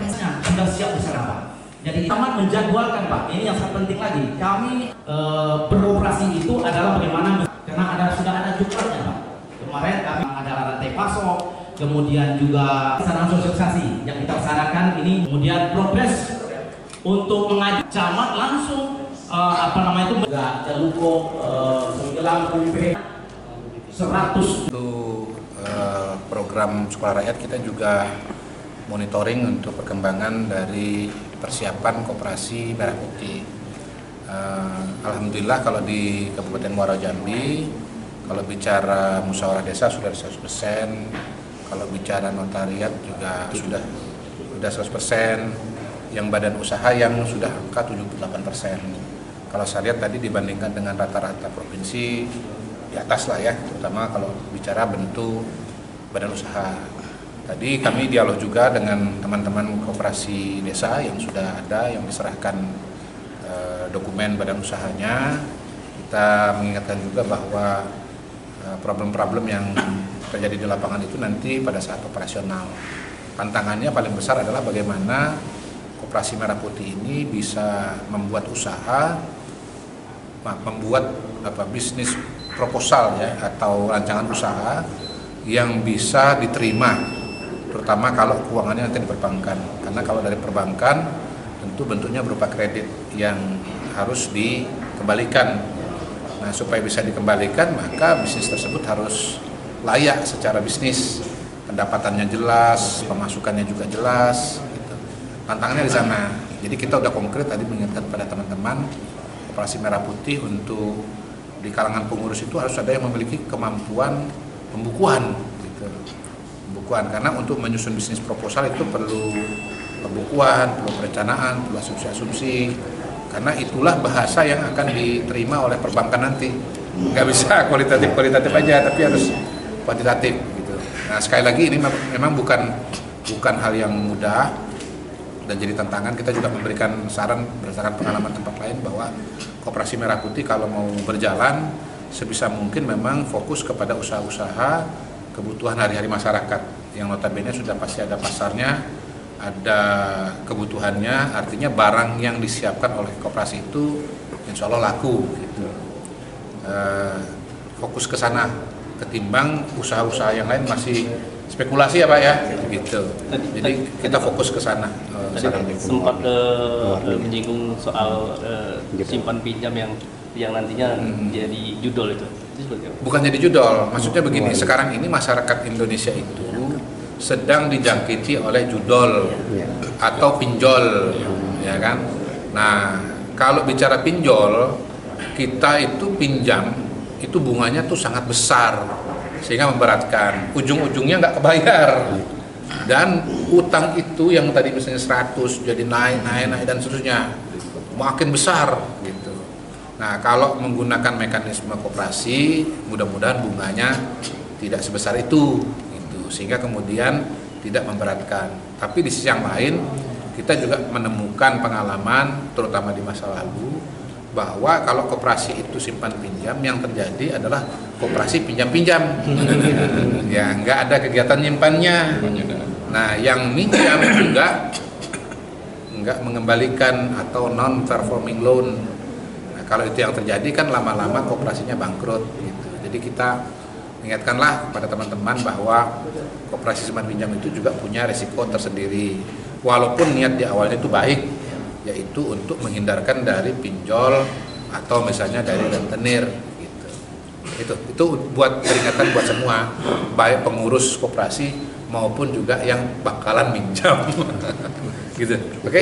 prosesnya sudah siap bersama Pak. Jadi tamat menjadwalkan Pak. Ini yang sangat penting lagi. Kami beroperasi itu adalah bagaimana karena sudah ada juklatnya Pak. Kemarin kami ada rantai pasok, kemudian juga sarana sosialisasi yang kita laksanakan ini, kemudian progres untuk mengajak camat langsung itu enggak Jaluko Senggelam UP 100 untuk program sekolah rakyat. Kita juga monitoring untuk perkembangan dari persiapan koperasi Merah Putih. Alhamdulillah kalau di Kabupaten Muara Jambi, kalau bicara musyawarah desa sudah 100%, kalau bicara notariat juga sudah 100%, yang badan usaha yang sudah angka 78%. Kalau saya lihat tadi dibandingkan dengan rata-rata provinsi di atas lah ya, terutama kalau bicara bentuk badan usaha. Tadi kami dialog juga dengan teman-teman koperasi desa yang sudah ada, yang diserahkan dokumen badan usahanya. Kita mengingatkan juga bahwa problem-problem yang terjadi di lapangan itu nanti pada saat operasional. Tantangannya paling besar adalah bagaimana Koperasi Merah Putih ini bisa membuat usaha, membuat bisnis proposal ya, atau rancangan usaha yang bisa diterima, terutama kalau keuangannya nanti di perbankan. Karena kalau dari perbankan tentu bentuknya berupa kredit yang harus dikembalikan. Nah, supaya bisa dikembalikan maka bisnis tersebut harus layak secara bisnis, pendapatannya jelas, pemasukannya juga jelas. Gitu. Tantangannya di sana. Jadi kita udah konkret tadi mengingatkan pada teman-teman Koperasi Merah Putih untuk di kalangan pengurus itu harus ada yang memiliki kemampuan pembukuan. Gitu. Pembukuan, karena untuk menyusun bisnis proposal itu perlu pembukuan, perlu perencanaan, perlu asumsi-asumsi. Karena itulah bahasa yang akan diterima oleh perbankan nanti. Nggak bisa kualitatif aja, tapi harus kuantitatif gitu. Nah, sekali lagi ini memang bukan hal yang mudah dan jadi tantangan. Kita juga memberikan saran berdasarkan pengalaman tempat lain bahwa Koperasi Merah Putih kalau mau berjalan sebisa mungkin memang fokus kepada usaha-usaha kebutuhan hari-hari masyarakat yang notabene sudah pasti ada pasarnya, ada kebutuhannya, artinya barang yang disiapkan oleh koperasi itu insya Allah laku gitu. Fokus ke sana ketimbang usaha-usaha yang lain masih spekulasi ya Pak ya gitu. Jadi kita fokus ke sana. Sempat menyinggung soal simpan pinjam yang nantinya jadi judol itu. Bukan jadi judol, maksudnya begini, sekarang ini masyarakat Indonesia itu sedang dijangkiti oleh judol atau pinjol, ya kan? Nah, kalau bicara pinjol, kita itu pinjam, itu bunganya tuh sangat besar, sehingga memberatkan. Ujung-ujungnya nggak kebayar. Dan utang itu yang tadi misalnya 100 jadi naik dan seterusnya, makin besar gitu. Nah, kalau menggunakan mekanisme koperasi, mudah-mudahan bunganya tidak sebesar itu. Sehingga kemudian tidak memberatkan. Tapi di sisi yang lain kita juga menemukan pengalaman terutama di masa lalu bahwa kalau koperasi itu simpan pinjam, yang terjadi adalah koperasi pinjam-pinjam. Ya, nggak ada kegiatan nyimpannya. Nah, yang minjam juga nggak mengembalikan atau non-performing loan. Nah, kalau itu yang terjadi kan lama-lama koperasinya bangkrut gitu. Jadi kita ingatkanlah pada teman-teman bahwa koperasi simpan pinjam itu juga punya risiko tersendiri. Walaupun niat di awalnya itu baik, yaitu untuk menghindarkan dari pinjol atau misalnya dari rentenir gitu. Itu buat peringatan buat semua, baik pengurus koperasi maupun juga yang bakalan minjam. Gitu. Oke?